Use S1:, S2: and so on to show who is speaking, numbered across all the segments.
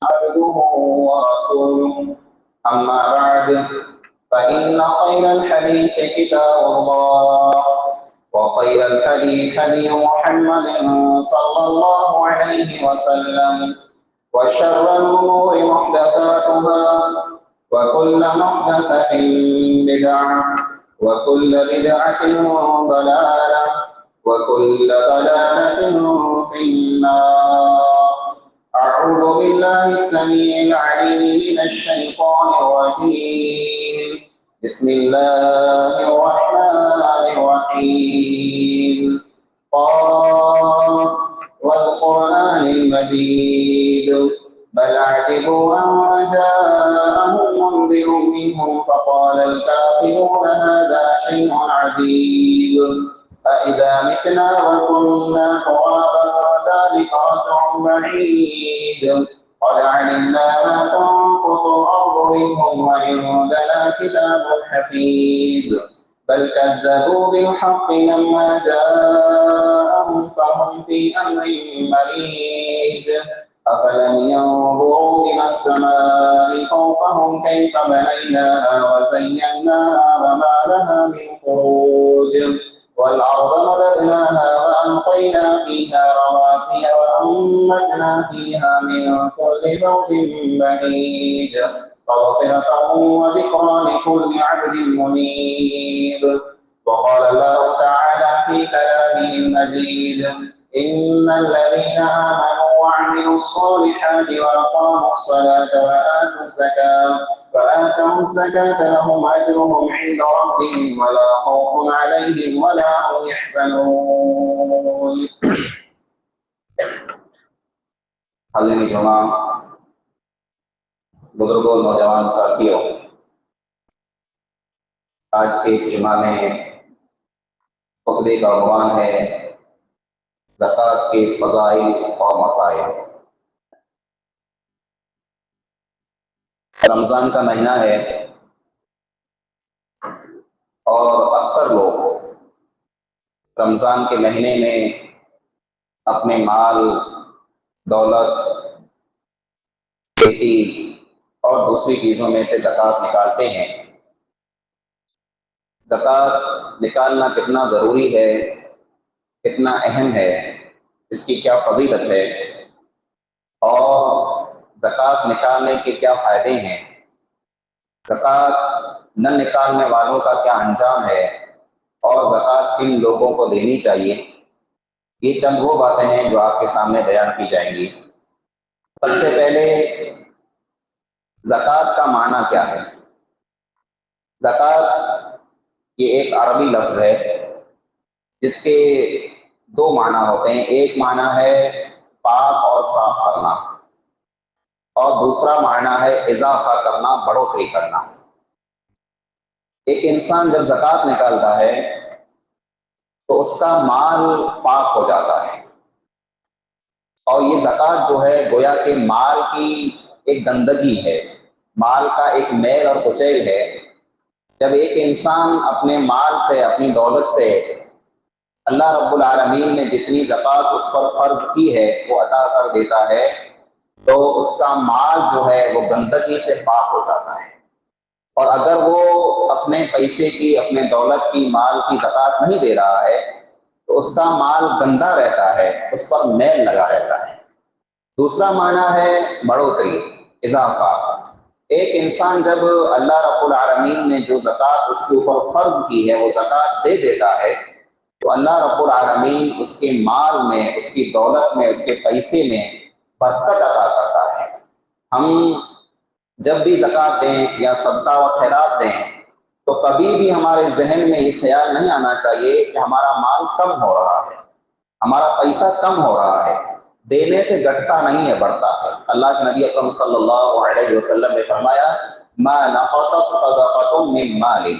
S1: عبده ورسوله أما بعد فإن خير الحديث كتاب الله وخير الهدي هدي محمد صلى الله عليه وسلم وشر الأمور محدثاتها وكل محدثة بدعة وكل بدعة ضلالة وكل ضلالة في النار. أعوذ بالله السميع العليم من الشيطان الرجيم. بسم الله الرحمن الرحيم. قاف والقرآن المجيد بل عجبوا أن جاءهم منذر منهم فقال الكافرون هذا شيء عجيب أإذا متنا وكنا ترابا ذلك رجع بعيد قد علمنا ما تنقص الأرض منهم وعندنا كتاب حفيظ بل كذبوا بالحق لما جاءهم فهم في أمر مريج أفلم ينظروا إلى السماء فوقهم كيف بنيناها وزيناها وما لها من فروج والأرض مددناها وألقينا فيها رواسي وأنبتنا فيها من كل زوج بهيج تبصرة وذكرى لكل عبد منيب. وقال الله تعالى في كلامه المجيد إن الذين آمنوا وعملوا الصالحات وأقاموا الصلاة وآتوا الزكاة لهم أجرهم عند ربهم ولا خوف عليهم ولا هم يحزنون. حاضرین جمعہ، بزرگوں، نوجوان ساتھیوں، آج کے اس جمعہ میں خطبے کا عنوان ہے زکوٰۃ کے فضائل اور مسائل۔ رمضان کا مہینہ ہے اور اکثر لوگ رمضان کے مہینے میں اپنے مال، دولت، کھیتی اور دوسری چیزوں میں سے زکوٰۃ نکالتے ہیں۔ زکوٰۃ نکالنا کتنا ضروری ہے، کتنا اہم ہے، اس کی کیا فضیلت ہے اور زکوٰۃ نکالنے کے کیا فائدے ہیں، زکوٰۃ نہ نکالنے والوں کا کیا انجام ہے اور زکوٰۃ کن لوگوں کو دینی چاہیے، یہ چند وہ باتیں ہیں جو آپ کے سامنے بیان کی جائیں گی۔ سب سے پہلے زکوٰۃ کا معنی کیا ہے؟ زکوٰۃ یہ ایک عربی لفظ ہے جس کے دو معنی ہوتے ہیں۔ ایک معنی ہے پاک اور صاف کرنا اور دوسرا معنی ہے اضافہ کرنا، بڑھوتری کرنا۔ ایک انسان جب زکوٰۃ نکالتا ہے تو اس کا مال پاک ہو جاتا ہے، اور یہ زکوٰۃ جو ہے گویا کہ مال کی ایک گندگی ہے، مال کا ایک میل اور کچیل ہے۔ جب ایک انسان اپنے مال سے، اپنی دولت سے اللہ رب العالمین نے جتنی زکوٰۃ اس پر فرض کی ہے وہ عطا کر دیتا ہے تو اس کا مال جو ہے وہ گندگی سے پاک ہو جاتا ہے۔ اور اگر وہ اپنے پیسے کی، اپنے دولت کی، مال کی زکوٰۃ نہیں دے رہا ہے تو اس کا مال گندا رہتا ہے، اس پر میل لگا رہتا ہے۔ دوسرا معنی ہے بڑھوتری، اضافہ۔ ایک انسان جب اللہ رب العالمین نے جو زکوٰۃ اس کے اوپر فرض کی ہے وہ زکوٰۃ دے دیتا ہے تو اللہ رب العالمین اس کے مال میں، اس کی دولت میں، اس کے پیسے میں برکت عطا کرتا ہے۔ ہم جب بھی زکوٰۃ دیں یا صدقہ و خیرات دیں تو کبھی بھی ہمارے ذہن میں یہ خیال نہیں آنا چاہیے کہ ہمارا مال کم ہو رہا ہے، ہمارا پیسہ کم ہو رہا ہے۔ دینے سے گھٹتا نہیں ہے، بڑھتا ہے۔ اللہ کے نبی اکرم صلی اللہ علیہ وسلم نے فرمایا ما نقصت صدقۃ من مال،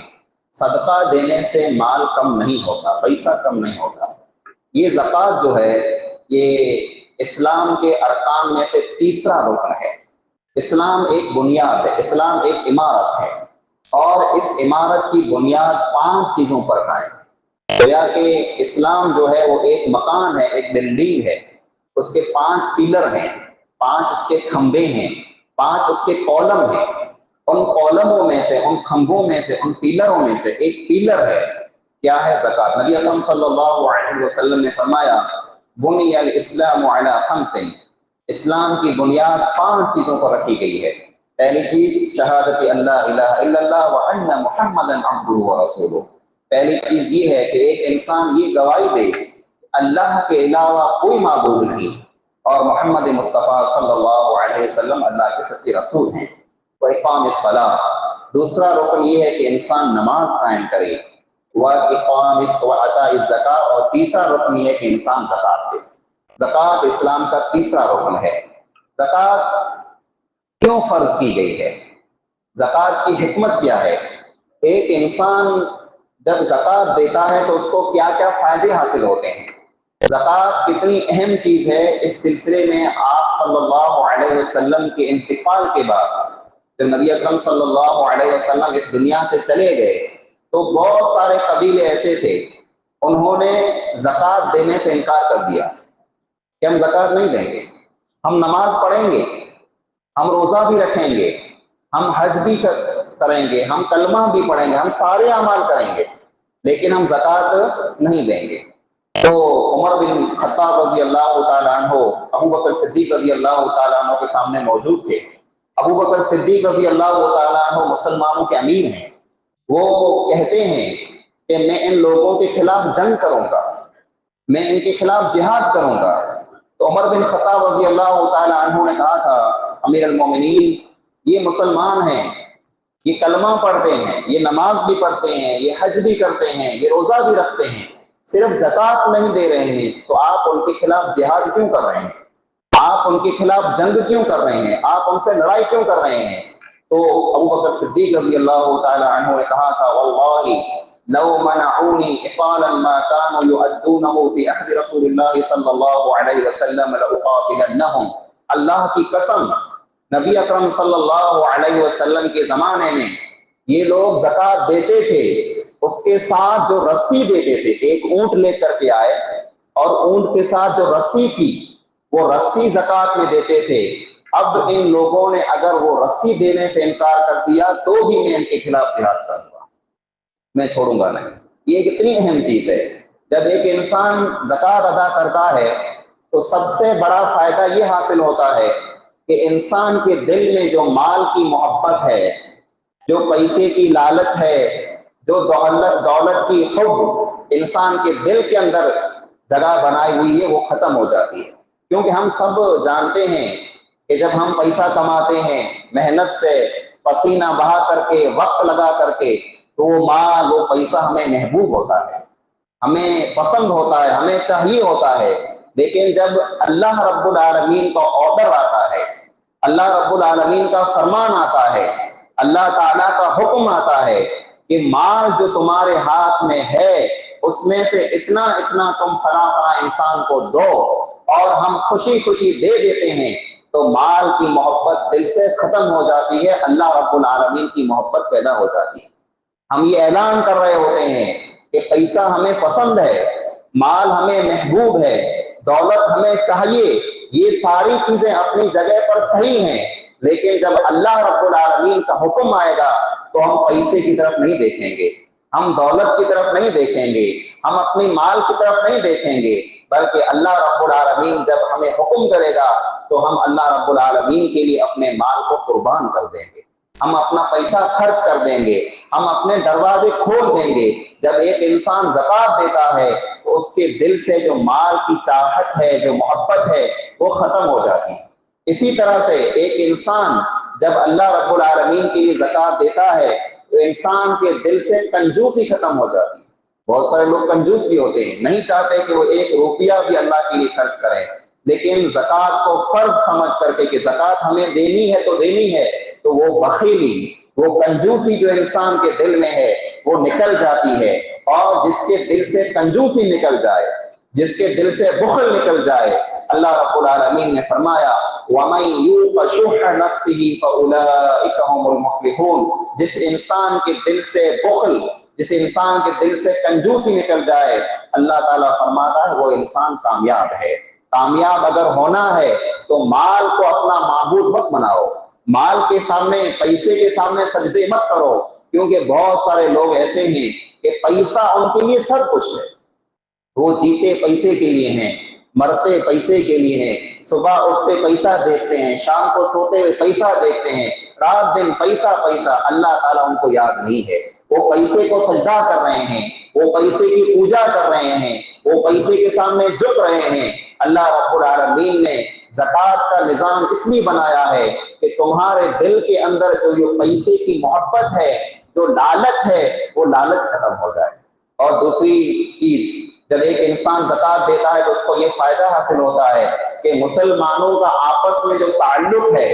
S1: صدقہ دینے سے مال کم نہیں ہوتا، پیسہ کم نہیں ہوتا۔ یہ زکوٰۃ جو ہے یہ اسلام کے ارکان میں سے تیسرا رکن ہے۔ اسلام ایک بنیاد ہے، اسلام ایک عمارت ہے، اور اس عمارت کی بنیاد 5 چیزوں پر قائم ہے۔ گویا کہ اسلام جو ہے وہ ایک مکان ہے، ایک بلڈنگ ہے، اس کے 5 پلر ہیں۔ 5 उसके खंबे हैं, 5 उसके कॉलम हैं। उन कॉलमों में से, उन खंभों में से, उन पिलरों में से एक पिलर है, क्या है? ज़कात। नबी अकरम सल्लल्लाहु अलैहि वसल्लम ने फरमाया, बुनियल इस्लाम अला खम्सिन, इस्लाम की बुनियाद 5 चीजों पर रखी गई है। पहली चीज शहादत अल्लाह इलाहा इल्लल्लाह व अन्ना मुहम्मदन अब्दुहु व रसूलुहु। पहली चीज ये है कि एक इंसान ये गवाही दे अल्लाह के अलावा कोई माबूद नहीं और मोहम्मद मुस्तफ़ा सल्लल्लाहु अलैहि वसल्लम अल्लाह के सच्चे रसूल हैं। व इक़ामिस सलाह, दूसरा रुकन ये है कि इंसान नमाज कायम करे। व इक़ामिस व अताइज़ ज़कात, और तीसरा रुकन ये है कि इंसान ज़कात दे। ज़कात इस्लाम का तीसरा रुकन है। ज़कात क्यों फर्ज की गई है? ज़कात की हिकमत क्या है? एक इंसान जब ज़कात देता है तो उसको क्या क्या फायदे हासिल होते हैं? ज़कात कितनी अहम चीज है, इस सिलसिले में आप सल्लल्लाहु अलैहि वसल्लम के इंतकाल के बाद जब नबी अकरम सल्लल्लाहु अलैहि वसल्लम इस दुनिया से चले गए तो बहुत सारे कबीले ऐसे थे, उन्होंने ज़कात देने से इनकार कर दिया कि हम ज़कात नहीं देंगे, हम नमाज पढ़ेंगे, हम रोज़ा भी रखेंगे, हम हज भी करेंगे, हम कलमा भी पढ़ेंगे, हम सारे अमाल करेंगे, लेकिन हम ज़कात नहीं देंगे। तो उमर बिन खत्ताब रज़ी अल्लाह ताला अन्हु अबू बकर सिद्दीक रज़ी अल्लाह ताला अन्हु के सामने मौजूद थे। अबू बकर सिद्दीक रज़ी अल्लाह ताला अन्हु मुसलमानों के अमीर हैं। वो कहते हैं कि मैं इन लोगों के खिलाफ जंग करूंगा, मैं इनके खिलाफ जिहाद करूंगा। तो उमर बिन खत्ताब रज़ी अल्लाह ताला अन्हु ने कहा था, अमीर अल मोमिनीन, ये मुसलमान हैं, ये कलमा पढ़ते हैं, ये नमाज भी पढ़ते हैं, ये हज भी करते हैं, ये रोजा भी रखते हैं, सिर्फ ज़कात नहीं दे रहे हैं, तो आप उनके खिलाफ जिहाद क्यों कर रहे हैं? आप उनके खिलाफ जंग क्यों कर रहे हैं? आप उनसे लड़ाई क्यों कर रहे हैं? तो अबू बकर सिद्दीक रज़ी अल्लाह ताला अन्हु ने कहा था, वल्लाहि लौ मनऊनी इक़ालन मा कानू युअद्दूनहु फी अहद रसूलिल्लाह सल्लल्लाहु अलैहि वसल्लम लउक़ातिलन्नहुम। अल्लाह की कसम, नबी अकरम सल्लल्लाहु अलैहि वसल्लम के जमाने में ये लोग ज़कात देते थे, उसके साथ जो रस्सी देते थे, एक ऊंट लेकर के आए और ऊंट के साथ जो रस्सी थी वो रस्सी ज़कात में देते थे। अब इन लोगों ने अगर वो रस्सी देने से इनकार कर दिया तो भी मैं इनके खिलाफ जिहाद करूंगा, मैं छोड़ूंगा नहीं। ये कितनी अहम चीज है। जब एक इंसान ज़कात अदा करता है तो सबसे बड़ा फायदा ये हासिल होता है कि इंसान के दिल में जो माल की मोहब्बत है, जो पैसे की लालच है, जो दौलत की हुब इंसान के दिल के अंदर जगह बनाई हुई है, वो खत्म हो जाती है। क्योंकि हम सब जानते हैं कि जब हम पैसा कमाते हैं मेहनत से, पसीना बहा करके, वक्त लगा करके, तो वो माल, वो पैसा हमें महबूब होता है, हमें पसंद होता है, हमें चाहिए होता है। लेकिन जब अल्लाह रब्बुल आलमीन का ऑर्डर आता है, अल्लाह रब्बुल आलमीन का फरमान आता है, अल्लाह ताला का हुक्म आता है कि माल जो तुम्हारे हाथ में है उसमें से इतना इतना तुम फला फला इंसान को दो, और हम खुशी खुशी दे देते हैं, तो माल की मोहब्बत दिल से खत्म हो जाती है, अल्लाह रब्बुल आलमीन की मोहब्बत पैदा हो जाती है। हम ये ऐलान कर रहे होते हैं कि पैसा हमें पसंद है, माल हमें महबूब है, दौलत हमें चाहिए, ये सारी चीजें अपनी जगह पर सही हैं, लेकिन जब अल्लाह रब्बुल आलमीन का हुक्म आएगा तो हम पैसे की तरफ नहीं देखेंगे, हम दौलत की तरफ नहीं देखेंगे, हम अपनी माल की तरफ नहीं देखेंगे, बल्कि अल्लाह रब्बुल आलमीन जब हमें हुक्म करेगा तो हम अल्लाह रब्बुल आलमीन के लिए अपने माल को कुर्बान कर देंगे, हम अपना पैसा खर्च कर देंगे, हम अपने दरवाजे खोल देंगे। जब एक इंसान ज़कात देता है तो उसके दिल से जो माल की चाहत है, जो मोहब्बत है, वो खत्म हो जाती है। इसी तरह से एक इंसान जब अल्लाह रब्बुल आलमीन के लिए ज़कात देता है तो इंसान के दिल से कंजूसी खत्म हो जाती है। बहुत सारे लोग कंजूस भी होते हैं, नहीं चाहते कि वो एक रुपया भी अल्लाह के लिए खर्च करें, लेकिन ज़कात को फर्ज समझ करके कि ज़कात हमें देनी है तो देनी है, तो वो बखीली, वो कंजूसी जो इंसान के दिल में है वो निकल जाती है। और जिसके दिल से कंजूसी निकल जाए, जिसके दिल से बुखल निकल जाए, अल्लाह रब्बुल आलमीन ने फरमाया, वमन यूक़ शुह नफ्सिही फउलाइका हुमुल मुफ़्लिहून। जिस इंसान के दिल से बुखल, जिस इंसान के दिल से कंजूसी निकल जाए, अल्लाह ताला फरमाता है वो इंसान कामयाब है। कामयाब अगर होना है तो माल को अपना माबूद मत बनाओ, माल के सामने, पैसे के सामने सजदे मत करो, क्योंकि बहुत सारे लोग ऐसे हैं कि पैसा उनके लिए सब कुछ है। वो जीते पैसे के लिए हैं, मरते पैसे के लिए हैं, सुबह उठते पैसा देखते हैं, शाम को सोते हुए पैसा देखते हैं, रात दिन पैसा पैसा। अल्लाह ताला उनको याद नहीं है। वो पैसे को सजदा कर रहे हैं, वो पैसे की पूजा कर रहे हैं, वो पैसे के सामने झुक रहे हैं। अल्लाह रब्बुल आलमीन ने ज़कात का निजाम इसलिए बनाया है कि तुम्हारे दिल के अंदर जो पैसे की मोहब्बत है, जो लालच है, वो लालच खत्म हो जाए। और दूसरी चीज, जब एक इंसान ज़कात देता है तो उसको ये फायदा हासिल होता है कि मुसलमानों का आपस में जो ताल्लुक है,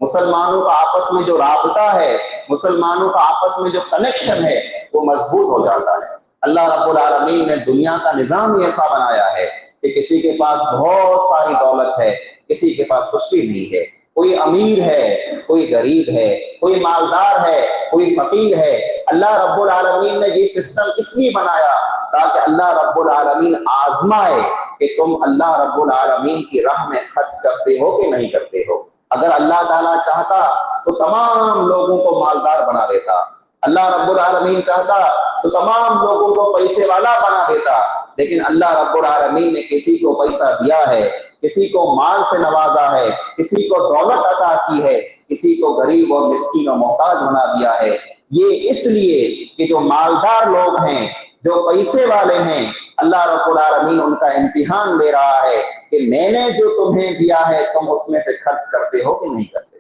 S1: मुसलमानों का आपस में जो राबता है, मुसलमानों का आपस में जो कनेक्शन है, वो मजबूत हो जाता है। अल्लाह रब्बुल आलमीन ने दुनिया का निजाम ही ऐसा बनाया है कि किसी के पास बहुत सारी दौलत है, किसी के पास कुछ भी नहीं है। कोई अमीर है, कोई गरीब है, कोई मालदार है, कोई फकीर है। अल्लाह रब्बुल आलमीन ने ये सिस्टम इसलिए बनाया ताकि अल्लाह रब्बुल आलमीन आजमाए कि तुम अल्लाह रब्बुल आलमीन की राह में खर्च करते हो कि नहीं करते हो। अगर अल्लाह ताला चाहता तो तमाम लोगों को मालदार बना देता, अल्लाह रब्बुल आलमीन चाहता तो तमाम लोगों को पैसे वाला बना देता, लेकिन अल्लाह रब्बुल आलमीन ने किसी को पैसा दिया है, किसी को माल से नवाजा है, किसी को दौलत अता की है, किसी को गरीब और मिस्कीन और मोहताज बना दिया है। ये इसलिए कि जो मालदार लोग हैं, जो पैसे वाले हैं, अल्लाह रब्बुल आलमीन उनका इम्तिहान ले रहा है कि मैंने जो तुम्हें दिया है तुम उसमें से खर्च करते हो कि नहीं करते।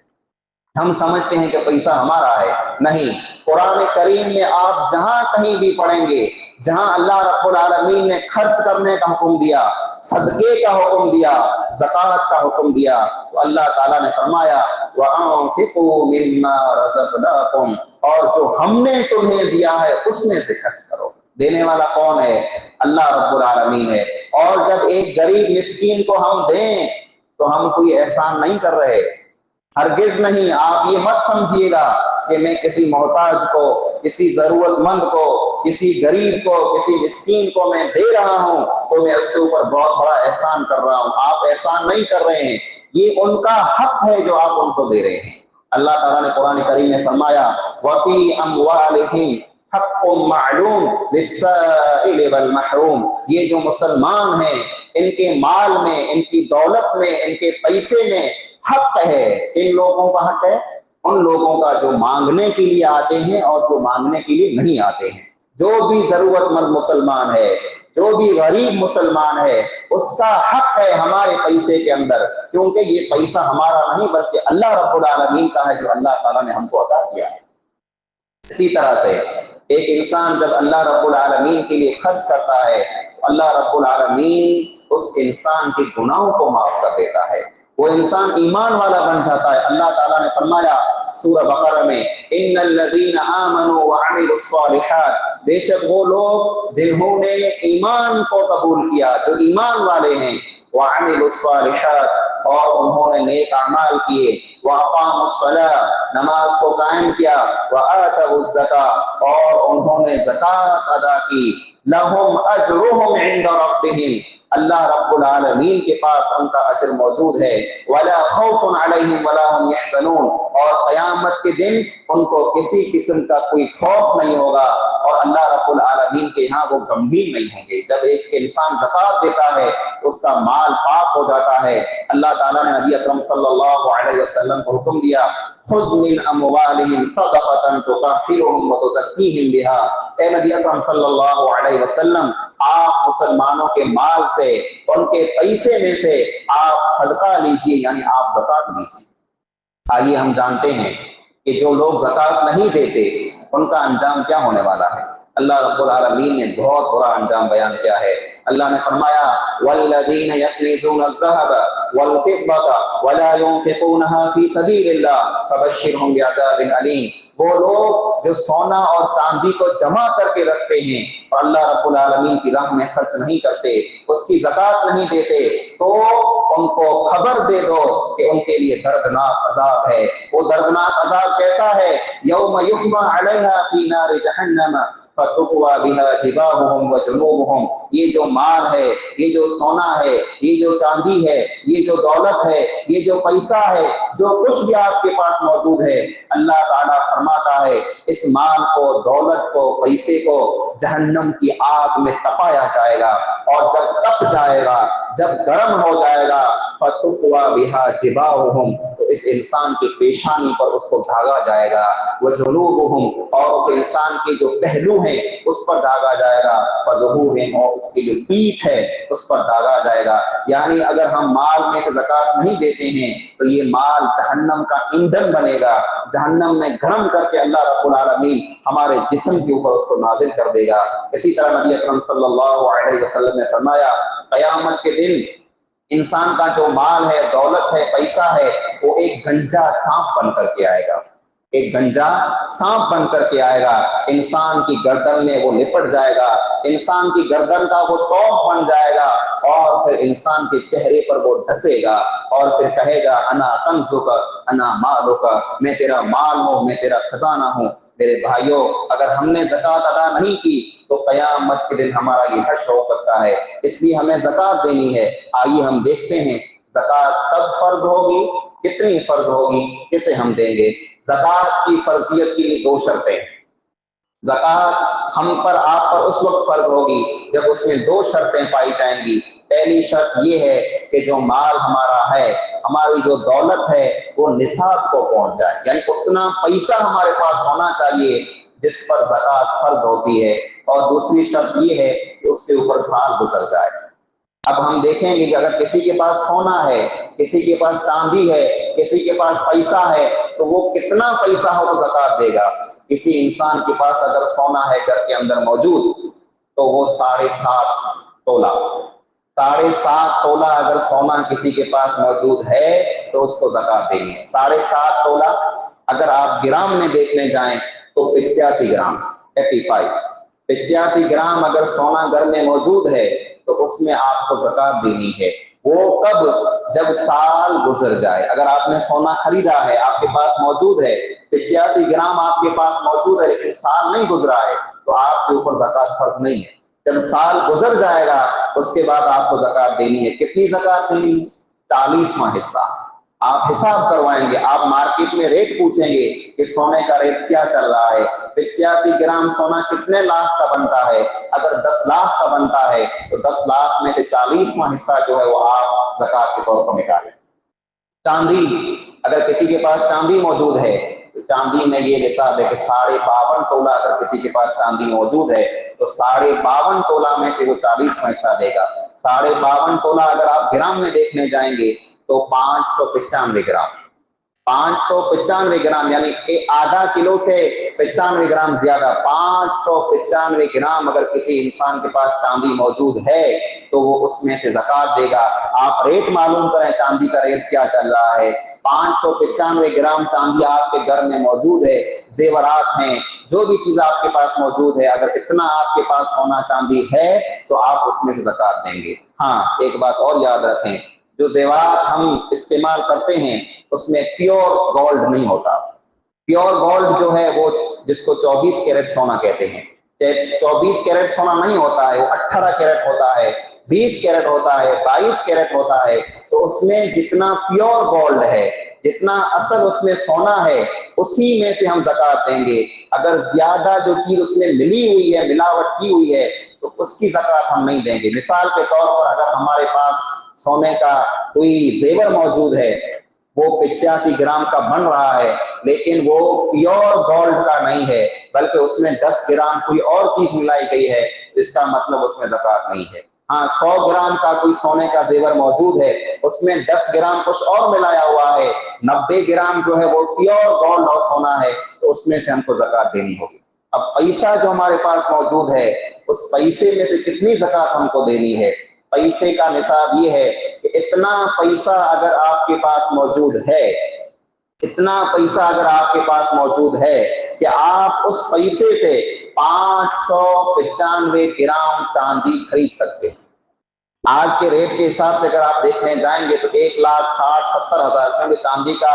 S1: हम समझते हैं कि पैसा हमारा है, नहीं। कुरान करीम में आप जहां कहीं भी पढ़ेंगे, जहां अल्लाह रब्बुल आलमीन ने खर्च करने का हुक्म दिया, सदके का हुक्म दिया, ज़कात का हुक्म दिया, तो अल्लाह ताला ने फरमाया वअनफिकू मिम्मा रज़क़नाकुम, और जो हमने तुम्हें दिया है उसमें से खर्च करो। देने वाला कौन है? अल्लाह रब्बुल आलमीन है। और जब एक गरीब मिस्कीन को हम दें तो हम कोई एहसान नहीं कर रहे, हरगिज नहीं। आप ये मत समझिएगा कि मैं किसी मोहताज को, किसी जरूरतमंद को, किसी गरीब को, किसी मिस्कीन को मैं दे रहा हूं तो मैं उसके ऊपर बहुत बड़ा एहसान कर रहा हूं। आप एहसान नहीं कर रहे हैं, ये उनका हक है जो आप उनको दे रहे हैं। अल्लाह ताला ने कुरान करीम में फरमाया वफी अमवालिहिम हक़्क़ुम मालूम लिस्साइल वल महरूम, ये जो मुसलमान हैं इनके माल में, इनकी दौलत में, इनके पैसे में हक है। इन लोगों का हक है, उन लोगों का जो मांगने के लिए आते हैं और जो मांगने के लिए नहीं आते हैं। जो भी जरूरतमंद मुसलमान है, जो भी गरीब मुसलमान है, उसका हक है हमारे पैसे के अंदर, क्योंकि ये पैसा हमारा नहीं बल्कि अल्लाह रब्बुल आलमीन का है जो अल्लाह ताला ने हमको अता किया है। इसी तरह से एक इंसान जब अल्लाह रब्बुल आलमीन के लिए खर्च करता है तो अल्लाह रब्बुल आलमीन उस इंसान के गुनाहों को माफ कर देता है, वो इंसान ईमान वाला बन जाता है। अल्लाह ताला ने फरमाया सूरह बकरा में इन्नल्लज़ीना आमनू व अमिलुस्सालिहात, बेशक वो लोग जिन्होंने ईमान को कबूल किया, जो ईमान वाले हैं, व अमिलुस्सालिहात, और उन्होंने नेक अमाल किए, व अक़ामुस्सलाह, नमाज को कायम किया, व आतउज़्ज़का, और उन्होंने ज़कात अदा की, लहुम अज्रुहुम इंदा रब्बिहिम, अल्लाह रब्बुल आलमीन के पास उनका अजर मौजूद है, वला खौफुन अलैहिम वला हुम यहज़नून, और क़यामत के दिन उनको किसी किस्म का कोई खौफ नहीं होगा और अल्लाह रब्बुल आलमीन के यहाँ वो गमगीन नहीं होंगे। जब एक इंसान ज़कात देता है तो उसका माल पाक हो जाता है। अल्लाह ताला ने नबी अकरम सल्लल्लाहु अलैहि वसल्लम को हुक्म दिया खुज़ मिन अमवालिहिम सदक़तन तुतahhiरुहुम व तुज़क्कीहिम बिहा, ए नबी अकरम सल्लल्लाहु अलैहि वसल्लम, आप मुसलमानों के माल से, उनके पैसे में से आप सदका लीजिए, यानी आप ज़कात लीजिए। आइए हम जानते हैं कि जो लोग ज़कात नहीं देते उनका अंजाम क्या होने वाला है। अल्लाह रब्बुल आलमीन ने बहुत बुरा अंजाम बयान किया है। अल्लाह ने फरमाया वल्लज़ीना यक्निज़ूना अज़्ज़हब वल फ़िद्दता वला युनफ़िक़ूनहा फ़ी सबीलिल्लाह फ़बश्शिरहुम बिअज़ाबिन अलीम, वो लोग जो सोना और चांदी को जमा करके रखते हैं और अल्लाह रब्बुल आलमीन की राह में खर्च नहीं करते, उसकी ज़कात नहीं देते, तो उनको खबर दे दो कि उनके लिए दर्दनाक अजाब है। वो दर्दनाक अजाब कैसा है? यौम युहमा अलैहा फी नारि जहन्नम फतुक्वा बिहा जिबाहुहुम व जुनूबुहुम, ये जो माल है, ये जो सोना है, ये जो चांदी है, ये जो दौलत है, ये जो पैसा है, जो कुछ भी आपके पास मौजूद है, अल्लाह ताला फरमाता है इस माल को, दौलत को, पैसे को जहन्नम की आग में तपाया जाएगा, और जब तप जाएगा, जब गर्म हो जाएगा, फतुक्वा बिहा जिबाहुहुम, तो इस इंसान की पेशानी पर उसको धागा जाएगा, वह जुनूबुहुम, और उस इंसान के जो पहलू हैं उस पर दागा जाएगा, वज़ुहूरिहिम, और उसकी जो पीठ है उस पर दागा जाएगा। यानी अगर हम माल में से ज़कात नहीं देते हैं तो ये माल जहन्नम का ईंधन बनेगा, जहन्नम में गर्म करके अल्लाह रब्बुल आलमीन हमारे जिस्म के ऊपर उसको नाजिल कर देगा। इसी तरह नबी अकरम सल्लल्लाहु अलैहि वसल्लम ने फरमाया, क़यामत के दिन इंसान का जो माल है, दौलत है, पैसा है, वो एक गंजा सांप बन करके आएगा, एक गंजा सांप बन करके आएगा, इंसान की गर्दन में वो लिपट जाएगा, इंसान की गर्दन का वो तौक बन जाएगा, और फिर इंसान के चेहरे पर वो डसेगा, और फिर कहेगा अना कंजुका अना मालुका, मैं तेरा माल हूँ, मैं तेरा खजाना हूँ। मेरे भाइयों, अगर हमने ज़कात अदा नहीं की तो क़यामत के दिन हमारा ये हश्र हो सकता है, इसलिए हमें ज़कात देनी है। आइए हम देखते हैं ज़कात कब फर्ज होगी, कितनी फर्ज होगी, किसे हम देंगे। ज़कात की फर्जियत की भी दो शर्तें। ज़कात हम पर, आप पर उस वक्त फर्ज होगी जब उसमें दो शर्तें पाई जाएंगी। पहली शर्त ये है कि जो माल हमारा है, हमारी जो दौलत है, वो निसाब को पहुंच जाए, यानी उतना पैसा हमारे पास होना चाहिए जिस पर ज़कात फर्ज होती है। और दूसरी शर्त ये है कि उसके ऊपर साल गुजर जाए। अब हम देखेंगे कि अगर किसी के पास सोना है, किसी के पास चांदी है, किसी के पास पैसा है, तो वो कितना पैसा हो तो ज़कात देगा। किसी इंसान के पास अगर सोना है घर के अंदर मौजूद, तो वो 7.5 तोला, 7.5 तोला अगर सोना किसी के पास मौजूद है तो उसको ज़कात देनी है। 7.5 तोला अगर आप ग्राम में देखने जाएं तो 85 ग्राम, 85 ग्राम अगर सोना घर में मौजूद है तो उसमें आपको ज़कात देनी है। वो कब? जब साल गुजर जाए। अगर आपने सोना खरीदा है, आपके पास मौजूद है, 85 ग्राम आपके पास मौजूद है, लेकिन साल नहीं गुजरा है, तो आपके ऊपर ज़कात फर्ज नहीं है। जब साल गुजर जाएगा उसके बाद आपको ज़कात देनी है। कितनी ज़कात देनी है? 40वां हिस्सा। आप हिसाब करवाएंगे, आप मार्केट में रेट पूछेंगे कि सोने का रेट क्या चल रहा है, 85 ग्राम सोना कितने लाख का बनता है। अगर 10 लाख का बनता है तो 10 लाख में से 40वां हिस्सा जो है वो आप ज़कात के तौर पर निकालें। चांदी, अगर किसी के पास चांदी मौजूद है तो चांदी में ये निसाब है कि 52.5 तोला अगर किसी के पास चांदी मौजूद है तो 52.5 तोला में से वो 40वां हिस्सा देगा। 52.5 तोला अगर आप ग्राम में देखने जाएंगे तो 595 ग्राम, 595 ग्राम, यानी कि आधा किलो से 95 ग्राम ज्यादा, 595 ग्राम अगर किसी इंसान के पास चांदी मौजूद है तो वो उसमें से ज़कात देगा। आप रेट मालूम करें चांदी का रेट क्या चल रहा है। 595 ग्राम चांदी आपके घर में मौजूद है, जेवरात हैं, जो भी चीज आपके पास मौजूद है, अगर इतना आपके पास सोना चांदी है तो आप उसमें से ज़कात देंगे। हाँ, एक बात और याद रखें, जो जेवरात हम इस्तेमाल करते हैं उसमें प्योर गोल्ड नहीं होता। प्योर गोल्ड जो है वो जिसको 24 कैरेट सोना कहते हैं, 24 कैरेट सोना नहीं होता है, वो 18 कैरेट होता है, 20 कैरेट होता है, 22 कैरेट होता है। तो उसमें जितना प्योर गोल्ड है, जितना असल उसमें सोना है, उसी में से हम ज़कात देंगे। अगर ज्यादा जो चीज उसमें मिली हुई है, मिलावट की हुई है, तो उसकी ज़कात हम नहीं देंगे। मिसाल के तौर पर अगर हमारे पास सोने का कोई जेवर मौजूद है, वो 85 ग्राम का बन रहा है, लेकिन वो प्योर गोल्ड का नहीं है, बल्कि उसमें 10 ग्राम कोई और चीज मिलाई गई है, इसका मतलब उसमें ज़कात नहीं है। हाँ, 100 ग्राम का कोई सोने का जेवर मौजूद है, उसमें 10 ग्राम कुछ और मिलाया हुआ है, 90 ग्राम जो है वो प्योर गोल्ड और सोना है, तो उसमें से हमको ज़कात देनी होगी। अब पैसा जो हमारे पास मौजूद है, उस पैसे में से कितनी ज़कात हमको देनी है। पैसे का निसाब ये है कि इतना पैसा अगर आपके पास मौजूद है, इतना पैसा अगर आपके पास मौजूद है कि आप उस पैसे से 595 ग्राम चांदी खरीद सकते हैं। आज के रेट के हिसाब से अगर आप देखने जाएंगे तो 1,60,70,000, क्योंकि चांदी का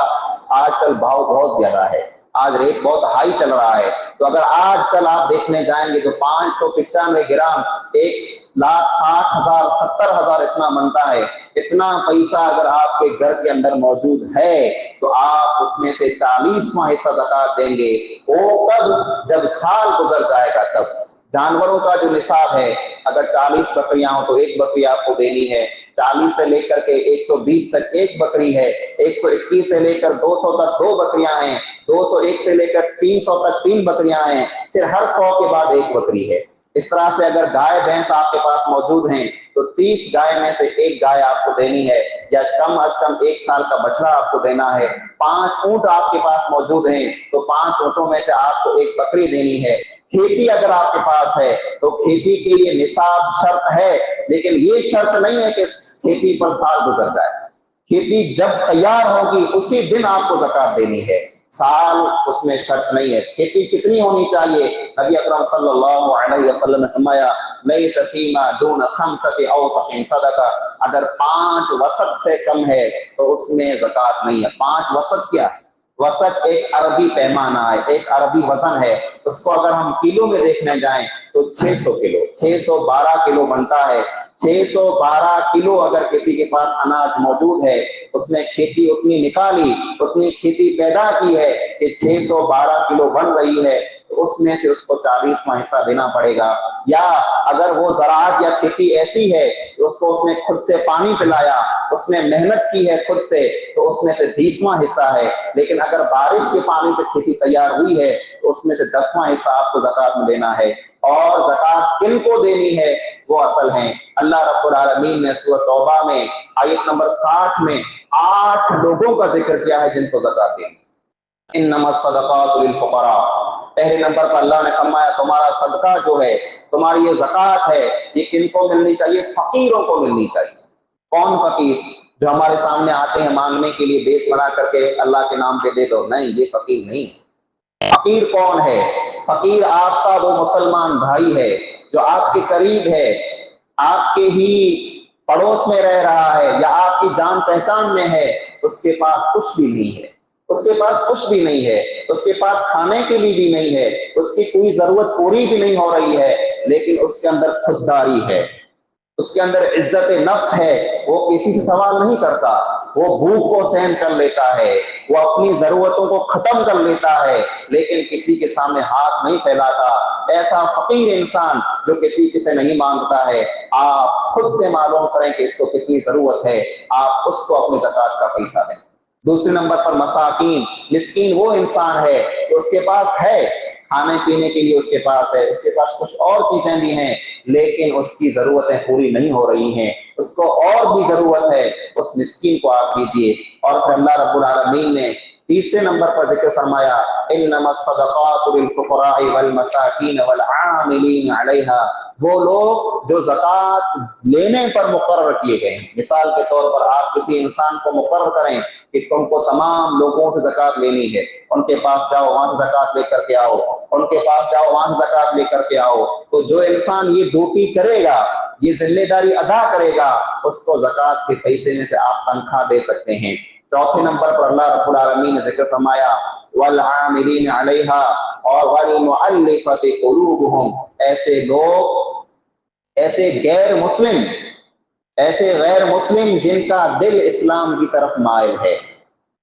S1: आजकल भाव बहुत ज्यादा है। आज रेट बहुत हाई चल रहा है। तो अगर आज कल आप देखने जाएंगे तो 595 ग्राम 1,60,000 70,000 इतना बनता है। इतना पैसा अगर आपके घर के अंदर मौजूद है तो आप उसमें से 40वां हिस्सा ज़कात देंगे। वो कब? जब साल गुजर जाएगा तब। जानवरों का जो निसाब है, अगर 40 बकरियां हो तो एक बकरी आपको देनी है, 40 से लेकर के 120 तक एक बकरी है, 121 से लेकर 200 तक 2 बकरियां हैं, 201 से लेकर 300 तक 3 बकरियां हैं, फिर हर 100 के बाद एक बकरी है। इस तरह से अगर गाय भैंस आपके पास मौजूद हैं तो 30 गाय में से एक गाय आपको देनी है, या कम अज कम 1 साल का बछड़ा आपको देना है। 5 ऊंट आपके पास मौजूद हैं तो 5 ऊंटों में से आपको एक बकरी देनी है। खेती अगर आपके पास है तो खेती के लिए निसाब शर्त है, लेकिन ये शर्त नहीं है कि खेती पर साल गुजर जाए। खेती जब तैयार होगी उसी दिन आपको ज़कात देनी है, साल उसमें शर्त नहीं है। खेती कितनी होनी चाहिए? नबी अकरम सल्लल्लाहु अलैहि वसल्लम ने फरमाया, लैस फीमा दून खम्सति औसतिन सदका, अगर 5 वसत से कम है तो उसमें ज़कात नहीं है। 5 वसत क्या? वसत एक अरबी पैमाना है, एक अरबी वजन है। उसको अगर हम किलो में देखने जाएं तो 600 किलो, 612 किलो बनता है। 612 किलो अगर किसी के पास अनाज मौजूद है, उसने खेती उतनी निकाली, उतनी खेती पैदा की है कि 612 किलो बन रही है, तो उसमें से उसको 40वां हिस्सा देना पड़ेगा। या अगर वो ज़राअत या खेती ऐसी है कि उसको उसने खुद से पानी पिलाया, उसने मेहनत की है खुद से, तो उसमें से 20वां हिस्सा है। लेकिन अगर बारिश के पानी से खेती तैयार हुई है तो उसमें से 10वां हिस्सा आपको ज़कात में देना है। और ज़कात किन को देनी है वो असल है। अल्लाह रब्बुल आलमीन ने सूरह तौबा में आयत नंबर 60 में 8 लोगों का जिक्र किया है जिनको ज़कात देनी। इन्नमस सदक़ातु लिल फुक़रा, पहले नंबर पर अल्लाह ने फरमाया तुम्हारा सदका जो है, तुम्हारी ये ज़कात है, ये किनको मिलनी चाहिए? फकीरों को मिलनी चाहिए। कौन फकीर? जो हमारे सामने आते हैं मांगने के लिए, बेस बना करके अल्लाह के नाम पे दे दो, नहीं, ये फकीर नहीं। फकीर कौन है? फकीर आपका वो मुसलमान भाई है जो आपके करीब है, आपके ही पड़ोस में रह रहा है या आपकी जान पहचान में है, उसके पास कुछ भी नहीं है, उसके पास कुछ भी नहीं है, उसके पास खाने के लिए भी नहीं है, उसकी कोई जरूरत पूरी भी नहीं हो रही है, लेकिन उसके अंदर खुददारी है, उसके अंदर इज्जत नफ्स है, वो किसी से सवाल नहीं करता, वो भूख को सहन कर लेता है, वो अपनी जरूरतों को खत्म कर लेता है, लेकिन किसी के सामने हाथ नहीं फैलाता। ऐसा फकीर इंसान जो किसी से नहीं मांगता है, आप खुद से मालूम करें कि इसको कितनी जरूरत है, आप उसको अपनी ज़कात का पैसा दें। दूसरे नंबर पर मसाकीन, मिस्कीन वो इंसान है कि उसके पास है, खाने पीने के लिए उसके पास है, उसके पास कुछ और चीजें भी हैं, लेकिन उसकी जरूरतें पूरी नहीं हो रही हैं, उसको और भी जरूरत है, उस मिस्कीन को आप दीजिए। और फिर अल्लाह रब्बुल आलमीन ने तीसरे नंबर पर जिक्र फरमाया, इन्नमस सदक़ातु लिल फुक़राइ वल मसाकीन वल आमिलीन अलैहा, वो लोग जो ज़कात लेने पर मुकर्रर किए गए हैं। मिसाल के तौर पर आप किसी इंसान को मुकर्रर करें कि तुमको तमाम लोगों से ज़कात लेनी है, उनके पास जाओ, वहां से ज़कात लेकर के आओ, उनके पास जाओ, वहां से ज़कात लेकर के आओ। तो जो इंसान ये ड्यूटी करेगा, ये जिम्मेदारी अदा करेगा, उसको ज़कात के पैसे में से आप तनख्वाह दे सकते हैं। चौथे नंबर पर अल्लाह रब्बुल आलमीन ने जिक्र फरमाया, वल आमिलीन अलैहा, और वल मुअल्लिफति कुलूबुहुम, ऐसे लोग, ऐसे गैर मुस्लिम जिनका दिल इस्लाम की तरफ माइल है,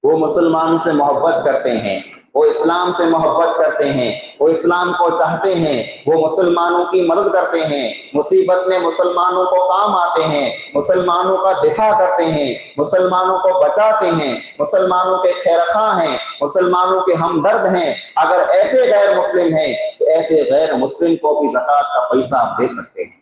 S1: वो मुसलमान से मोहब्बत करते हैं, वो इस्लाम से मोहब्बत करते हैं, वो इस्लाम को चाहते हैं, वो मुसलमानों की मदद करते हैं, मुसीबत में मुसलमानों को काम आते हैं, मुसलमानों का दिफा करते हैं, मुसलमानों को बचाते हैं, मुसलमानों के खैरखा हैं, मुसलमानों के हमदर्द हैं। अगर ऐसे गैर मुस्लिम हैं तो ऐसे गैर मुस्लिम को भी ज़कात का पैसा आप दे सकते हैं।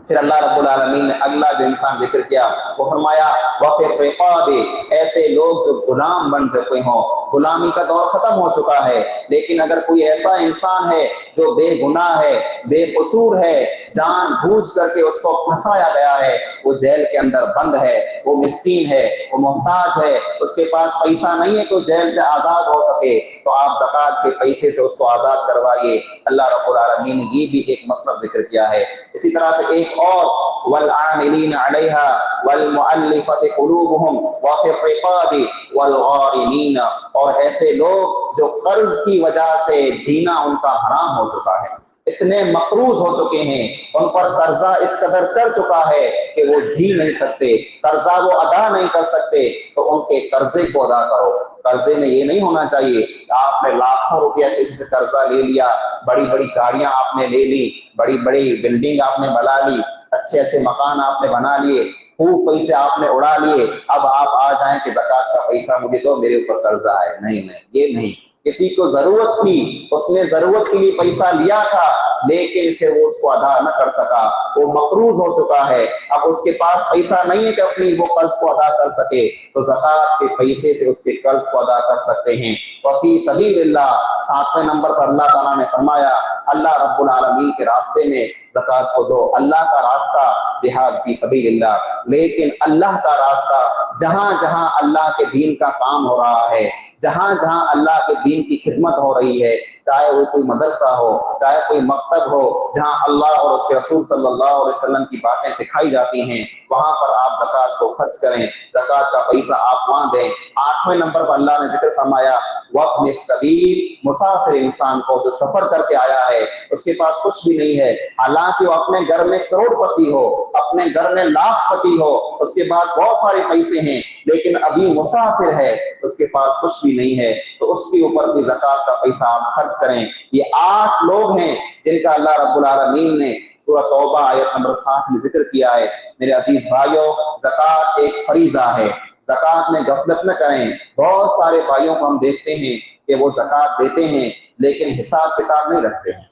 S1: फिर अल्लाह रब्बुल आलमीन ने अगला जो इंसान जिक्र किया वो फरमाया, वफ़िर रिक़ाबि, ऐसे लोग जो गुलाम बन चुके हों, गुलामी का दौर खत्म हो चुका है, लेकिन अगर कोई ऐसा इंसान है जो बेगुनाह है, बेकसूर है, जान बूझ करके उसको फंसाया गया है, वो जेल के अंदर बंद है, वो मिस्कीन है, वो मोहताज है, उसके पास पैसा नहीं है तो जेल से आजाद हो सके, तो आप ज़कात के पैसे से उसको आजाद करवाइए। अल्लाह रब्बुल आलमीन ने ये भी एक मसला जिक्र किया है। इसी तरह से एक और वल-आमिलीन अलैहा वल-मुअल्लिफति कुलूबुहुम व फिर रिक़ाबि वल-गारिमीन, और ऐसे लोग जो कर्ज की वजह से जीना उनका हराम हो चुका है, इतने मकरूज हो चुके हैं, उन पर कर्जा इस कदर चढ़ चुका है कि वो जी नहीं सकते, कर्जा वो अदा नहीं कर सकते, तो उनके कर्जे को अदा करो। कर्जे में ये नहीं होना चाहिए आपने लाखों रुपया किसी से कर्जा ले लिया, बड़ी बड़ी गाड़ियां आपने ले ली, बड़ी बड़ी बिल्डिंग आपने बना ली, अच्छे अच्छे मकान आपने बना लिए, खूब पैसे आपने उड़ा लिए, अब आप आ जाएं कि ज़कात का पैसा मुझे दो, मेरे ऊपर कर्जा है। नहीं नहीं, ये नहीं। किसी को जरूरत थी, उसने जरूरत के लिए पैसा लिया था, लेकिन फिर वो उसको अदा न कर सका, वो मकरूज हो चुका है, अब उसके पास पैसा नहीं है कि अपनी वो कर्ज को अदा कर सके, तो ज़कात के पैसे से उसके कर्ज को अदा कर सकते हैं। वफी सबीलिल्लाह, 7वें नंबर पर अल्लाह ताला ने फरमाया अल्लाह रब्बुल आलमीन के रास्ते में ज़कात को दो। अल्लाह का रास्ता जिहाद फी सबीलिल्लाह, लेकिन अल्लाह का रास्ता जहां जहां अल्लाह के दीन का काम हो रहा है, जहां जहां अल्लाह के दीन की खिदमत हो रही है, चाहे वो कोई मदरसा हो, चाहे कोई मकतब हो, जहां अल्लाह और उसके रसूल सल्लल्लाहु अलैहि वसल्लम की बातें सिखाई जाती हैं, वहां पर आप ज़कात को खर्च करें, ज़कात का पैसा आप वहां दें। 8वें नंबर पर अल्लाह ने जिक्र फरमाया वक़्त सबील, मुसाफिर इंसान को जो सफर करके आया है, उसके पास कुछ भी नहीं है, हालांकि वो अपने घर में करोड़पति हो, अपने घर में लाखपति हो, उसके बाद बहुत सारे पैसे हैं, लेकिन अभी मुसाफिर है, उसके पास कुछ भी नहीं है, तो उसके ऊपर भी ज़कात का पैसा आप खर्च करें। ये 8 लोग हैं जिनका अल्लाह रब्बुल आलमीन ने सूरह तौबा आयत नंबर 60 में जिक्र किया है। मेरे अजीज भाइयों, ज़कात एक फरीज़ा है, ज़कात में गफलत न करें। बहुत सारे भाइयों को हम देखते हैं कि वो ज़कात देते हैं लेकिन हिसाब किताब नहीं रखते हैं,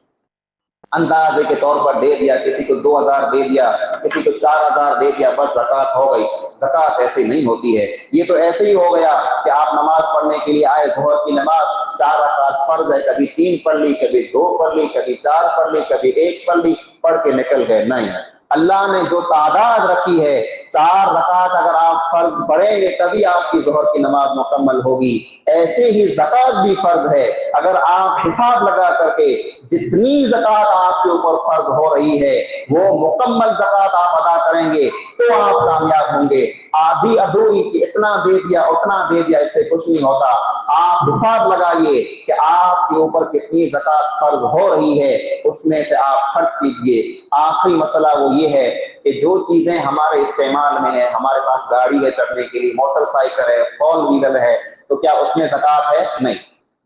S1: अंदाजे के तौर पर दे दिया, किसी को 2000 दे दिया, किसी को 4000 दे दिया, बस ज़कात हो गई। ज़कात ऐसे नहीं होती है। ये तो ऐसे ही हो गया कि आप नमाज पढ़ने के लिए आए, ज़ोहर की नमाज 4 रकात फर्ज है, कभी 3 पढ़ ली, कभी 2 पढ़ ली, कभी 4 पढ़ ली, कभी 1 पढ़ ली, पढ़ के निकल गए। नहीं, अल्लाह ने जो तादाद रखी है, 4 रकात अगर आप फर्ज पढ़ेंगे तभी आपकी ज़ोहर की नमाज मुकम्मल होगी। ऐसे ही ज़कात भी फर्ज है, अगर आप हिसाब लगा करके जितनी ज़कात आपके ऊपर फर्ज हो रही है वो मुकम्मल ज़कात आप अदा करेंगे तो आप कामयाब होंगे। आधी अधूरी कि इतना दे दिया उतना दे दिया, इससे कुछ नहीं होता। आप हिसाब लगाइए कि आपके ऊपर कितनी ज़कात फर्ज हो रही है, उसमें से आप खर्च कीजिए। आखिरी मसला वो ये है कि जो चीजें हमारे इस्तेमाल में है, हमारे पास गाड़ी है चढ़ने के लिए, मोटरसाइकिल है, फोर व्हीलर है, तो क्या उसमें ज़कात है? नहीं।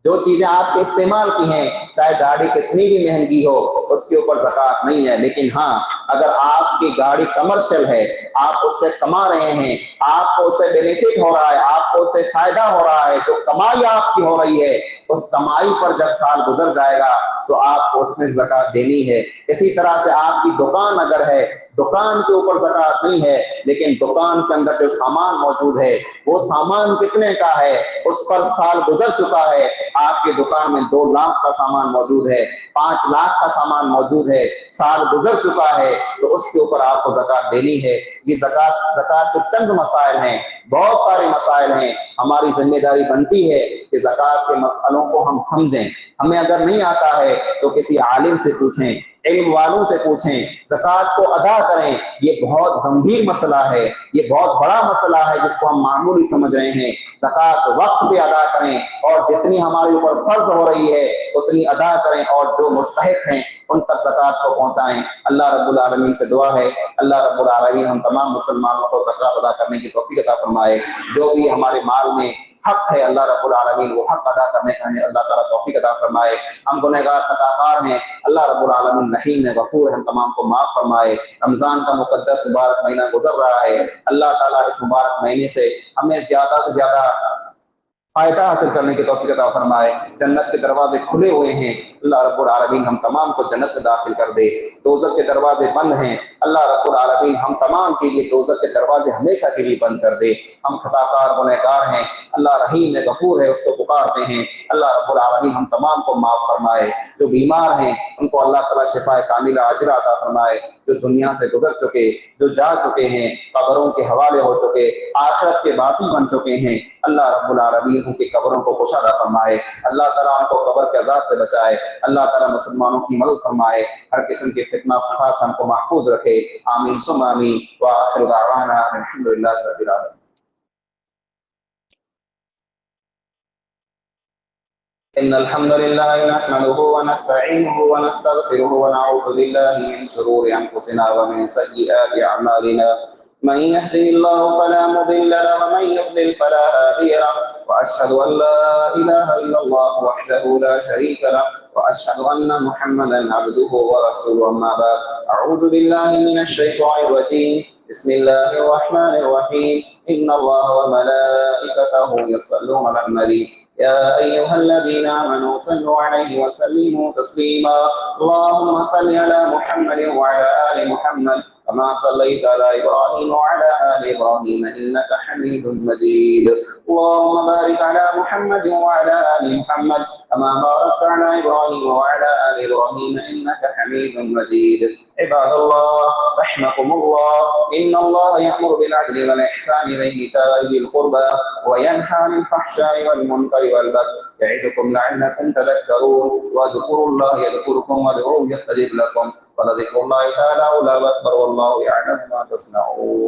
S1: जो चीजें आपके इस्तेमाल की हैं, चाहे गाड़ी कितनी भी महंगी हो, उसके ऊपर ज़कात नहीं है। लेकिन हाँ, अगर आपकी गाड़ी कमर्शियल है, आप उससे कमा रहे हैं, आपको उससे बेनिफिट हो रहा है, आपको उससे फायदा हो रहा है, जो कमाई आपकी हो रही है, उस कमाई पर जब साल गुजर जाएगा तो आपको उसमें ज़कात देनी है। इसी तरह से आपकी दुकान अगर है, दुकान के ऊपर ज़कात नहीं है, लेकिन दुकान के अंदर जो सामान मौजूद है वो सामान कितने का है, उस पर साल गुजर चुका है, आपकी दुकान में 2 लाख का सामान मौजूद है, 5 लाख का सामान मौजूद है, साल गुजर चुका है, तो उसके ऊपर आपको ज़कात देनी है। ये ज़कात के चंद मसाइल हैं, बहुत सारे मसाइल हैं। हमारी जिम्मेदारी बनती है कि ज़कात के मसलों को हम समझें। हमें अगर नहीं आता है तो किसी आलिम से पूछें, इल्म वालों से पूछें, ज़कात को अदा करें। ये बहुत गंभीर मसला है, ये बहुत बड़ा मसला है जिसको हम मामूली समझ रहे हैं। ज़कात वक्त पे अदा करें और जितनी हमारे ऊपर फर्ज हो रही है उतनी अदा करें, और जो मुस्तहिक हैं उन तक ज़कात को पहुंचाएं। अल्लाह रब्बुल आलमीन से दुआ है, अल्लाह रब्बुल आलमीन हम तमाम मुसलमानों को ज़कात अदा करने की तौफीक अता फरमाए। जो भी हमारे माल में हक है, अल्लाह रब्बुल आलमीन वो हक अदा करने का हमें अल्लाह ताला तौफीक अता फरमाए। हम गुनहगार खताकार हैं, अल्लाह रब्बुल आलमीन रहीम है, गफूर है, हम तमाम को माफ फरमाए। रमजान का मुकद्दस मुबारक महीना गुजर रहा है, अल्लाह ताला इस मुबारक महीने से हमें ज्यादा से ज्यादा फायदा हासिल करने की तौफीक अता फरमाए। जन्नत के दरवाजे खुले हुए हैं, अल्लाह रब्बुल आलमीन हम तमाम को जन्नत में दाखिल कर दे। दोज़ख के दरवाजे बंद हैं, अल्लाह रब्बुल आलमीन हम तमाम के लिए दोज़ख के दरवाजे हमेशा के लिए बंद कर दे। हम खताकार गुनहगार हैं। अल्लाह रहीम है, गफूर है, उसको पुकारते हैं। अल्लाह रब्बुल आलमीन हम तमाम को माफ़ फरमाए। जो बीमार हैं उनको अल्लाह ताला शिफाए कामिला अजरा अता फरमाए। जो दुनिया से गुजर चुके, जो जा चुके हैं, कब्रों के हवाले हो चुके, आखिरत के बासी बन चुके हैं, अल्लाह रब्बुल आलमीन उनकी कब्रों को कुशादा फरमाए। अल्लाह ताला उनको कब्र के अज़ाब से बचाए। अल्लाह ताला मुसलमानों की मदद फरमाए, हर किस्म के फितना फसाद से हमको महफूज रखे। आमीन सुम्मा आमीन व आखिर दावाना अल्हम्दुलिल्लाहि रब्बिल आलमीन। इन्नल हम्दुलिल्लाहि नहमदुहु व नस्तईनुहु व नस्तगफिरुहु व नऊज़ु बिल्लाहि मिन शुरूरि अनफुसिना व मिन सय्यिआति अअमालिना। मन यहदिहिल्लाहु फला मुदिल्ल लहु व मन युद्लिल फला हादिय लहु व अशहदु अन ला इलाहा इल्लल्लाह वहदहु ला शरीक लहु व अशहदु अन्न मुहम्मदन अब्दुहु व रसूलुहु। अम्मा बाद, अऊज़ु बिल्लाहि मिनश शैतानिर रजीम। बिस्मिल्लाहिर रहमानिर रहीम। इन्नल्लाह व मलाइकतहु युसल्लूना अलन नबी या अय्युहल्लज़ीना आमनू सल्लु अलैहि व सल्लिमू तस्लीमा। अल्लाहुम्मा सल्लि अला मुहम्मद व अला आलि मुहम्मद कमा सल्लैता अला इब्राहीम व अला आलि इब्राहीम इन्नका हमीदुम मजीद। अल्लाहुम्मा बारिक अला मुहम्मद व अला आलि मुहम्मद कमा बारकता अला इब्राहीम व अला आलि इब्राहीम इन्नका हमीदुम मजीद। इबादल्लाह रहमकुमुल्लाह, इन्नल्लाह यअमुरु बिल अदलि वल इहसानि व ईताइ ज़िल कुर्बा व यनहा अनिल फहशाइ वल मुनकरि वल बग़य यइदुकुम लअल्लकुम तज़क्करून। वज़कुरुल्लाह यज़कुरुकुम वदऊहु यस्तजिब लकुम वलज़िक्रुल्लाहि तआला अकबर वल्लाहु यअलमु मा तस्नऊन।